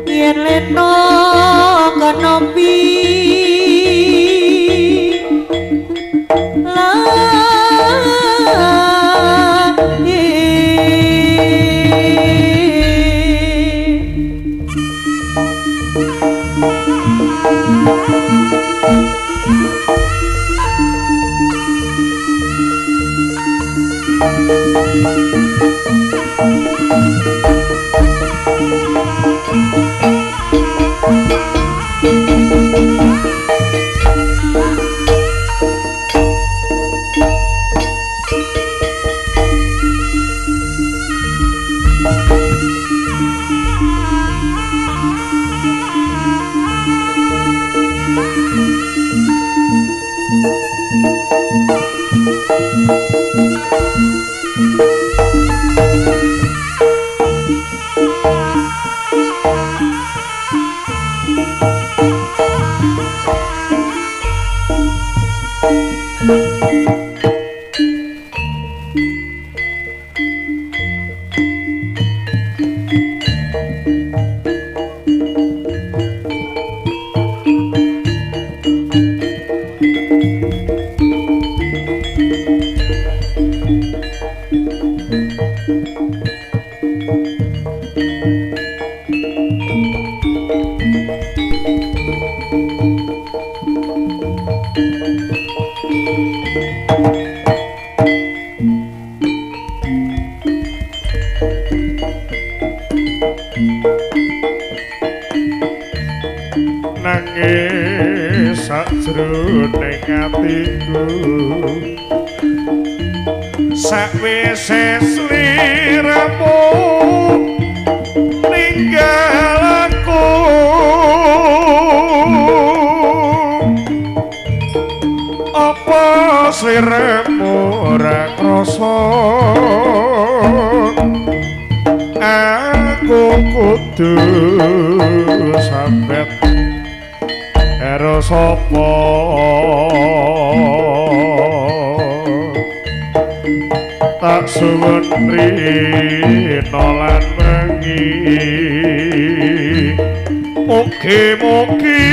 yen leno kanopi nangis sajroning atiku sakwise sliramu ninggal aku apa sliramu ora krasa aku kudu sambet karo sapa tak suwun rina lan wengi mugi-mugi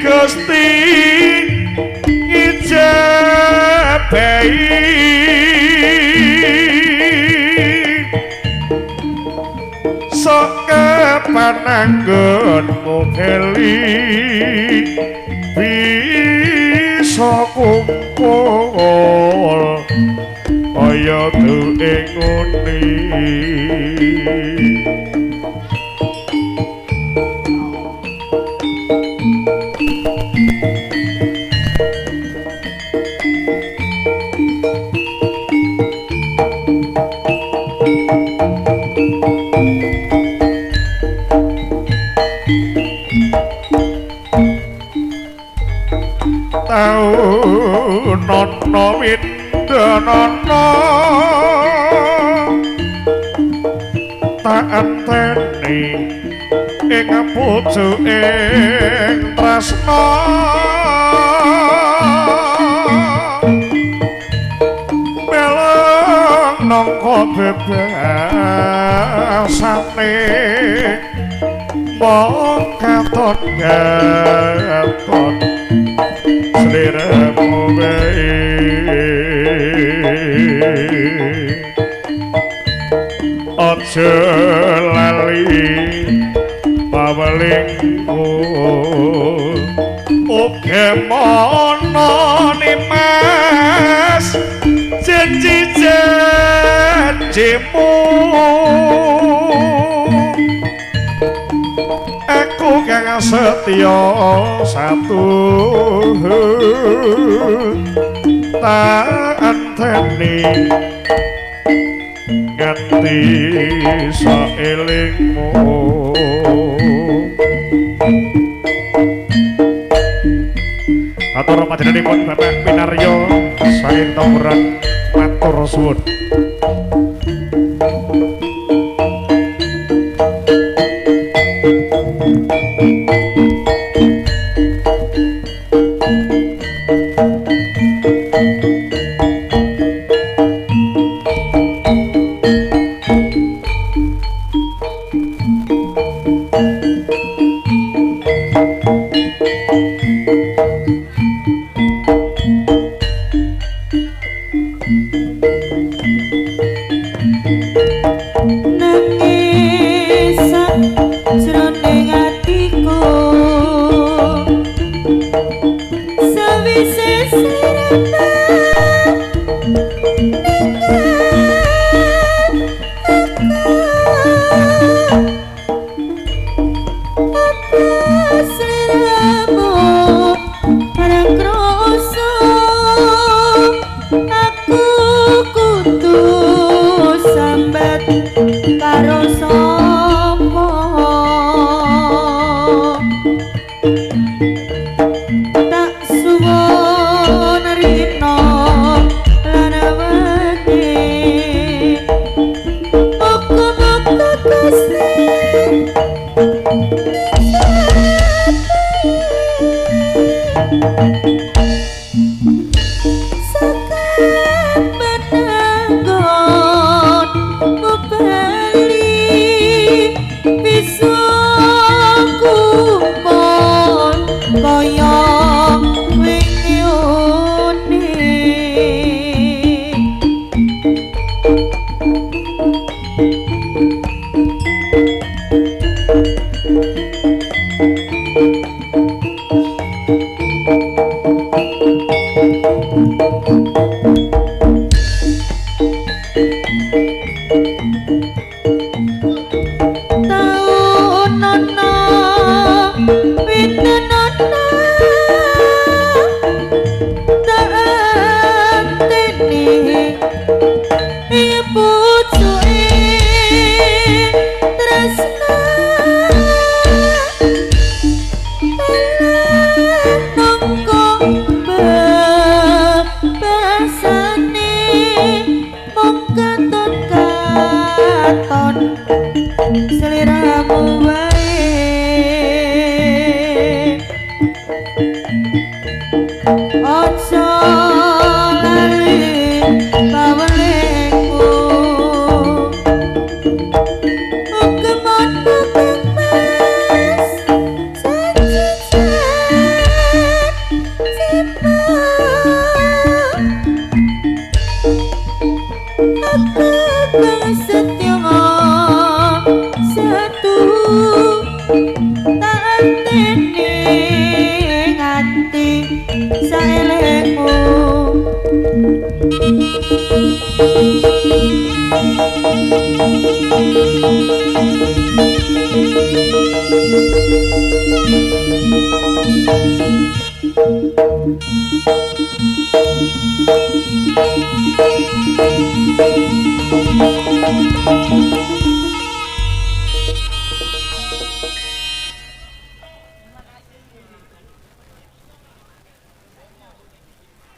Gusti ijabahi sok pananggonmu keli bisa kumpul kaya duwe ngene tau nono windanana tak anteni ing pucuking tresna melong nangka bebasane mong katon gaton sliramu bae aja lali pawelingku oke mono nimas janji-janjimu aku kang setya satu tak anteni nganti saelingmu atur panjenenganipun Bapak Pinaryo saking Tawuran matur suwun.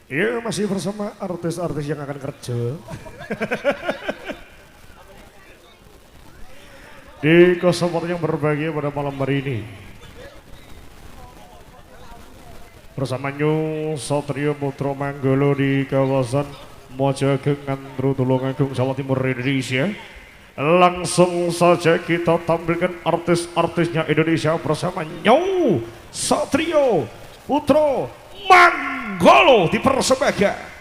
Ya, masih bersama artis-artis yang akan kerja di kesempatan yang berbahagia pada malam hari ini bersama New Satrio Putra Manggolo di kawasan Mojokerto Ngantru Tulungagung Jawa Timur Indonesia. Langsung saja kita tampilkan artis-artisnya Indonesia bersama New Satrio Putra Manggolo dipersembahkan.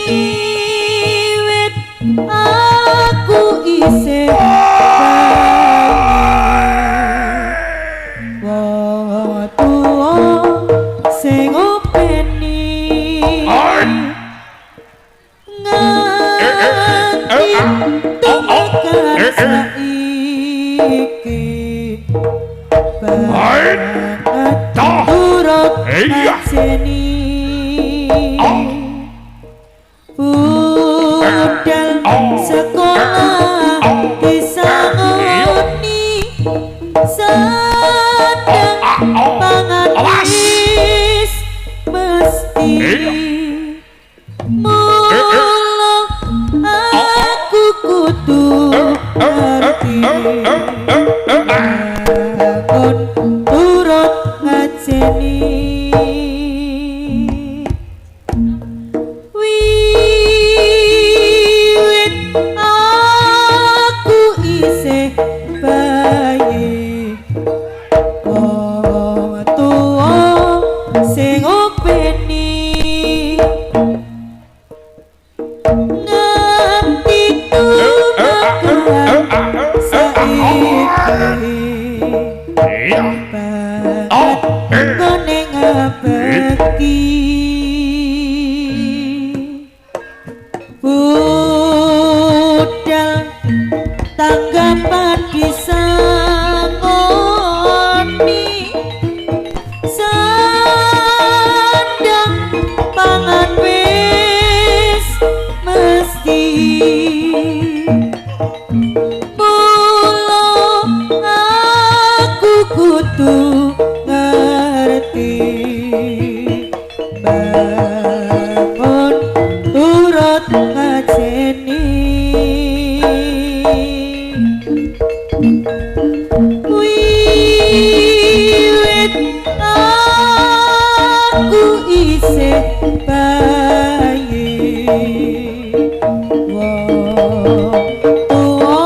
Wiwit aku isih wong tuwa sing openi nganti tumekan saiki banget turut ajeni budal sekolah disangoni sadang pangan wis mesti mula aku kudu ngerti bangun turut ngajeni wiwit aku isih bayi wong tuwa sing openi nganti tumekan saiki banget ngene ngabekti budal tanggapan disangoni sandang pangan wis mesti mula aku kudu ngerti bangun turut ngajeni wiwit aku isih bayi wong tuwa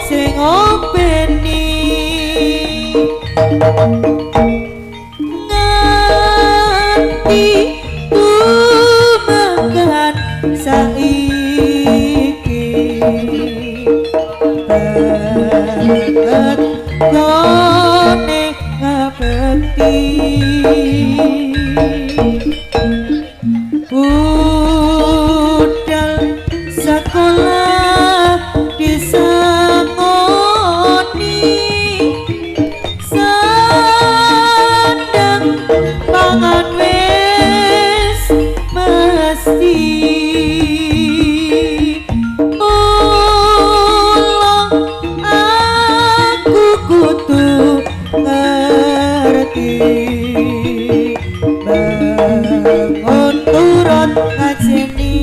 sing openi nganti tumekan saiki banget ngene ngabekti budal sekolah disangoni sandang pangan wis mesti mula aku kudu ngerti bangun turut ngajeni